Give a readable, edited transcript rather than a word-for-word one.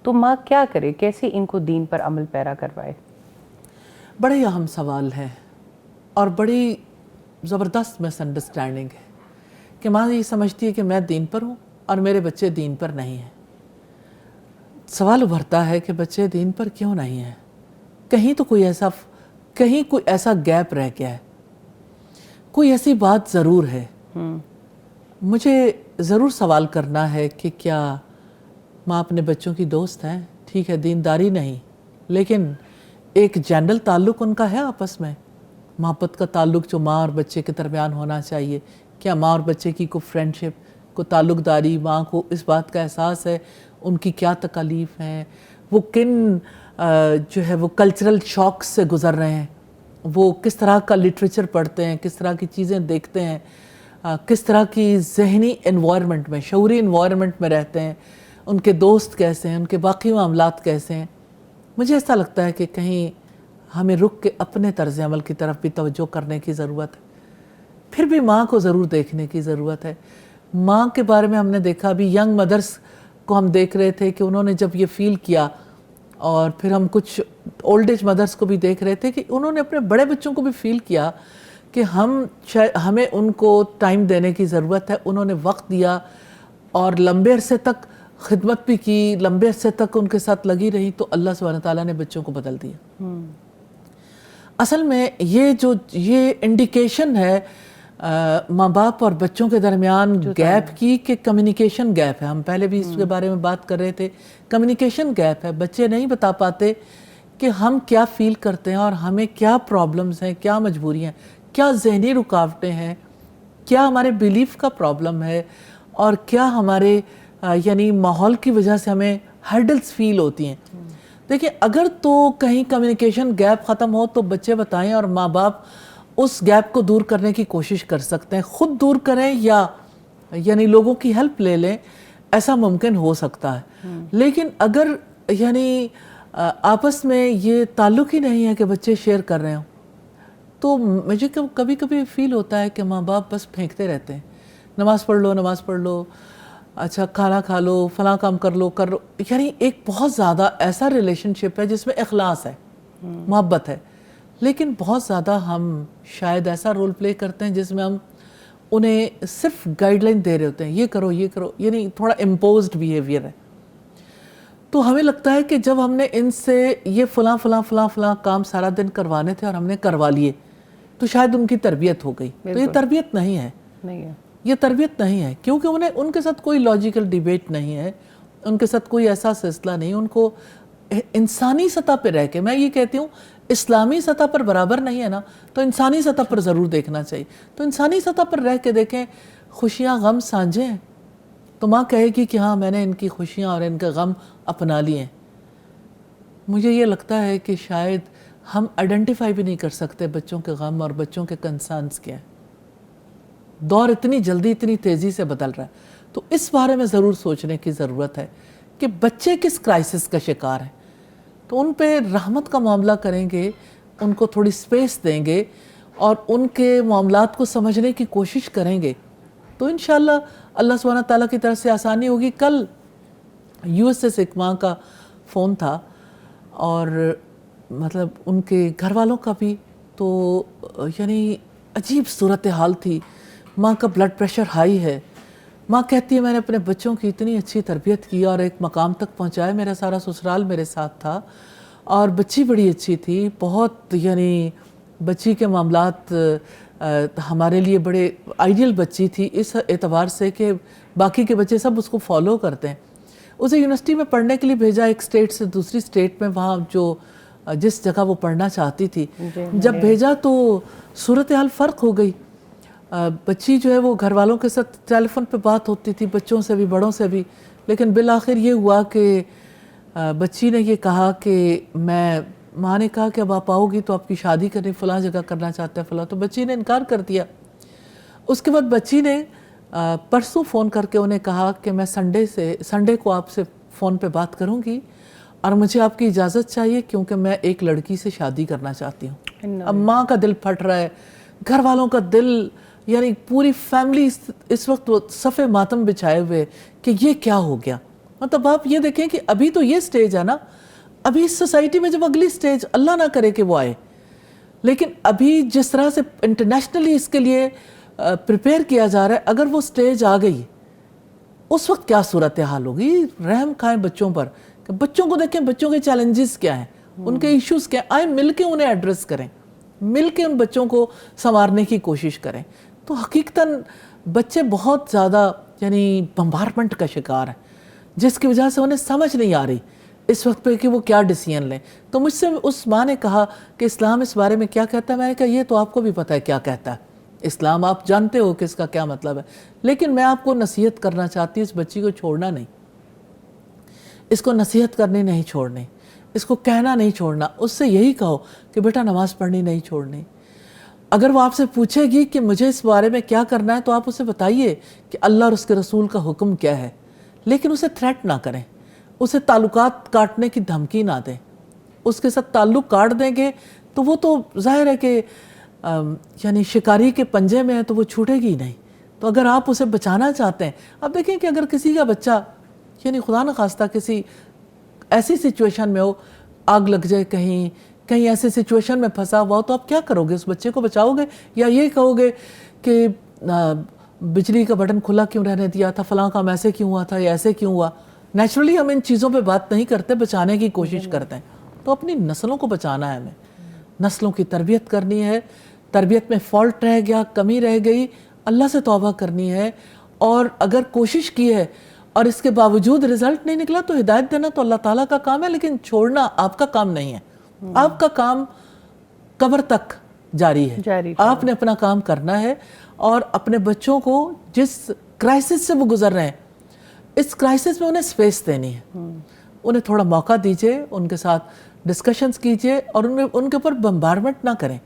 تو ماں کیا کرے, کیسے ان کو دین پر عمل پیرا کروائے؟ بڑے اہم سوال ہے اور بڑی زبردست مس انڈرسٹینڈنگ ہے کہ ماں یہ سمجھتی ہے کہ میں دین پر ہوں اور میرے بچے دین پر نہیں ہیں. سوال ابھرتا ہے کہ بچے دین پر کیوں نہیں ہیں؟ کہیں تو کوئی ایسا گیپ رہ گیا ہے, کوئی ایسی بات ضرور ہے. مجھے ضرور سوال کرنا ہے کہ کیا ماں اپنے بچوں کی دوست ہیں؟ ٹھیک ہے, دینداری نہیں, لیکن ایک جنرل تعلق ان کا ہے آپس میں, محبت کا تعلق جو ماں اور بچے کے درمیان ہونا چاہیے. کیا ماں اور بچے کی کوئی فرینڈشپ, کوئی تعلق داری, ماں کو اس بات کا احساس ہے ان کی کیا تکالیف ہیں, وہ کن جو ہے وہ کلچرل شاک سے گزر رہے ہیں, وہ کس طرح کا لٹریچر پڑھتے ہیں, کس طرح کی چیزیں دیکھتے ہیں, کس طرح کی ذہنی انوائرمنٹ میں, شعوری انوائرمنٹ میں رہتے ہیں, ان کے دوست کیسے ہیں, ان کے باقی معاملات کیسے ہیں. مجھے ایسا لگتا ہے کہ کہیں ہمیں رک کے اپنے طرز عمل کی طرف بھی توجہ کرنے کی ضرورت ہے. پھر بھی ماں کو ضرور دیکھنے کی ضرورت ہے. ماں کے بارے میں ہم نے دیکھا, ابھی ینگ مدرس کو ہم دیکھ رہے تھے کہ انہوں نے جب یہ فیل کیا, اور پھر ہم کچھ اولڈ ایج مدرس کو بھی دیکھ رہے تھے کہ انہوں نے اپنے بڑے بچوں کو بھی فیل کیا کہ ہمیں ان کو ٹائم دینے کی ضرورت ہے. انہوں نے وقت دیا اور لمبے عرصے تک خدمت بھی کی, لمبے عرصے تک ان کے ساتھ لگی رہی, تو اللہ سبحانہ تعالیٰ نے بچوں کو بدل دیا. اصل میں یہ انڈیکیشن ہے ماں باپ اور بچوں کے درمیان گیپ کی کہ کمیونیکیشن گیپ ہے. ہم پہلے بھی اس کے بارے میں بات کر رہے تھے, کمیونیکیشن گیپ ہے. بچے نہیں بتا پاتے کہ ہم کیا فیل کرتے ہیں اور ہمیں کیا پرابلمز ہیں, کیا مجبوریاں ہیں, کیا ذہنی رکاوٹیں ہیں, کیا ہمارے بیلیف کا پرابلم ہے, اور کیا ہمارے یعنی ماحول کی وجہ سے ہمیں ہرڈلز فیل ہوتی ہیں. دیکھیں, اگر تو کہیں کمیونیکیشن گیپ ختم ہو تو بچے بتائیں, اور ماں باپ اس گیپ کو دور کرنے کی کوشش کر سکتے ہیں. خود دور کریں یا یعنی لوگوں کی ہیلپ لے لیں, ایسا ممکن ہو سکتا ہے. لیکن اگر یعنی آپس میں یہ تعلق ہی نہیں ہے کہ بچے شیئر کر رہے ہوں, تو مجھے کبھی کبھی فیل ہوتا ہے کہ ماں باپ بس پھینکتے رہتے ہیں, نماز پڑھ لو, اچھا کھانا کھا لو, فلاں کام کر لو. یعنی ایک بہت زیادہ ایسا ریلیشن شپ ہے جس میں اخلاص ہے, محبت ہے, لیکن بہت زیادہ ہم شاید ایسا رول پلے کرتے ہیں جس میں ہم انہیں صرف گائیڈ لائن دے رہے ہوتے ہیں, یہ کرو, یعنی تھوڑا امپوزڈ بیہیویئر ہے. تو ہمیں لگتا ہے کہ جب ہم نے ان سے یہ فلاں کام سارا دن کروانے تھے اور ہم نے کروا لیے, تو شاید ان کی تربیت ہو گئی. تو یہ تربیت نہیں ہے, یہ تربیت نہیں ہے, کیونکہ ان کے ساتھ کوئی لاجیکل ڈیبیٹ نہیں ہے, ان کے ساتھ کوئی ایسا سلسلہ نہیں. ان کو انسانی سطح پہ رہ کے, میں یہ کہتی ہوں اسلامی سطح پر برابر نہیں ہے نا, تو انسانی سطح پر ضرور دیکھنا چاہیے. تو انسانی سطح پر رہ کے دیکھیں, خوشیاں غم سانجھے ہیں, تو ماں کہے گی کہ ہاں میں نے ان کی خوشیاں اور ان کے غم اپنا لیے ہیں. مجھے یہ لگتا ہے کہ شاید ہم آئیڈینٹیفائی بھی نہیں کر سکتے بچوں کے غم اور بچوں کے کنسرنز کیا ہے. دور اتنی جلدی, اتنی تیزی سے بدل رہا ہے, تو اس بارے میں ضرور سوچنے کی ضرورت ہے کہ بچے کس کرائسس کا شکار ہیں. تو ان پہ رحمت کا معاملہ کریں گے, ان کو تھوڑی سپیس دیں گے اور ان کے معاملات کو سمجھنے کی کوشش کریں گے, تو انشاءاللہ اللہ سبحانہ تعالیٰ کی طرف سے آسانی ہوگی. کل یو ایس سے ایک ماں کا فون تھا, اور مطلب ان کے گھر والوں کا بھی, تو یعنی عجیب صورتحال تھی. ماں کا بلڈ پریشر ہائی ہے. ماں کہتی ہے میں نے اپنے بچوں کی اتنی اچھی تربیت کی اور ایک مقام تک پہنچایا, میرا سارا سسرال میرے ساتھ تھا, اور بچی بڑی اچھی تھی, بہت یعنی بچی کے معاملات ہمارے لیے بڑے آئیڈیل بچی تھی, اس اعتبار سے کہ باقی کے بچے سب اس کو فالو کرتے ہیں. اسے یونیورسٹی میں پڑھنے کے لیے بھیجا, ایک اسٹیٹ سے دوسری اسٹیٹ میں, وہاں جس جگہ وہ پڑھنا چاہتی تھی. جب بھیجا تو صورتحال فرق ہو گئی. بچی جو ہے وہ گھر والوں کے ساتھ ٹیلی فون پہ بات ہوتی تھی, بچوں سے بھی بڑوں سے بھی, لیکن بالآخر یہ ہوا کہ بچی نے یہ کہا کہ ماں نے کہا کہ اب آپ آؤ گی تو آپ کی شادی کرنی فلاں جگہ کرنا چاہتے ہیں فلاں, تو بچی نے انکار کر دیا. اس کے بعد بچی نے پرسوں فون کر کے انہیں کہا کہ میں سنڈے کو آپ سے فون پہ بات کروں گی, اور مجھے آپ کی اجازت چاہیے کیونکہ میں ایک لڑکی سے شادی کرنا چاہتی ہوں. اب ماں کا دل پھٹ رہا ہے, گھر والوں کا دل, یعنی پوری فیملی اس وقت وہ صف ماتم بچھائے ہوئے کہ یہ کیا ہو گیا. مطلب آپ یہ دیکھیں کہ ابھی تو یہ سٹیج ہے نا, ابھی اس سوسائٹی میں جب اگلی سٹیج اللہ نہ کرے کہ وہ آئے, لیکن ابھی جس طرح سے انٹرنیشنلی اس کے لیے پریپیئر کیا جا رہا ہے, اگر وہ سٹیج آ گئی اس وقت کیا صورتحال ہوگی. رحم کھائیں بچوں پر, کہ بچوں کو دیکھیں بچوں کے چیلنجز کیا ہیں, ان کے ایشوز کیا ہیں, آئیں مل کے انہیں ایڈریس کریں, مل کے ان بچوں کو سنوارنے کی کوشش کریں. تو حقیقتاً بچے بہت زیادہ یعنی بمبارمنٹ کا شکار ہیں, جس کی وجہ سے انہیں سمجھ نہیں آ رہی اس وقت پہ کہ وہ کیا ڈیسیژن لیں. تو مجھ سے اس ماں نے کہا کہ اسلام اس بارے میں کیا کہتا ہے. میں نے کہا یہ تو آپ کو بھی پتہ ہے کیا کہتا ہے اسلام, آپ جانتے ہو کہ اس کا کیا مطلب ہے, لیکن میں آپ کو نصیحت کرنا چاہتی ہوں, اس بچی کو چھوڑنا نہیں, اس کو نصیحت کرنی نہیں چھوڑنی, اس کو کہنا نہیں چھوڑنا. اس سے یہی کہو کہ بیٹا نماز پڑھنی نہیں چھوڑنی. اگر وہ آپ سے پوچھے گی کہ مجھے اس بارے میں کیا کرنا ہے, تو آپ اسے بتائیے کہ اللہ اور اس کے رسول کا حکم کیا ہے, لیکن اسے تھریٹ نہ کریں, اسے تعلقات کاٹنے کی دھمکی نہ دیں. اس کے ساتھ تعلق کاٹ دیں گے تو وہ تو ظاہر ہے کہ یعنی شکاری کے پنجے میں ہے تو وہ چھوٹے گی نہیں. تو اگر آپ اسے بچانا چاہتے ہیں, اب دیکھیں کہ اگر کسی کا بچہ یعنی خدا نخواستہ کسی ایسی سچویشن میں ہو, آگ لگ جائے کہیں ایسی سچویشن میں پھنسا ہوا ہو, تو آپ کیا کرو گے؟ اس بچے کو بچاؤ گے یا یہ کہو گے کہ بجلی کا بٹن کھلا کیوں رہنے دیا تھا, فلاں کام ایسے کیوں ہوا تھا یا ایسے کیوں ہوا. نیچرلی ہم ان چیزوں پہ بات نہیں کرتے, بچانے کی کوشش کرتے ہیں. تو اپنی نسلوں کو بچانا ہے, ہمیں نسلوں کی تربیت کرنی ہے. تربیت میں فالٹ رہ گیا, کمی رہ گئی, اللہ سے توبہ کرنی ہے. اور اگر کوشش کی ہے اور اس کے باوجود رزلٹ نہیں نکلا تو ہدایت دینا تو اللہ تعالیٰ کا کام ہے, لیکن چھوڑنا آپ کا کام نہیں ہے. آپ کا کام قبر تک جاری ہے. آپ نے اپنا کام کرنا ہے اور اپنے بچوں کو جس کرائسس سے وہ گزر رہے ہیں, اس کرائسس میں انہیں سپیس دینی ہے. انہیں تھوڑا موقع دیجئے, ان کے ساتھ ڈسکشنز کیجئے اور ان کے اوپر بمبارمنٹ نہ کریں.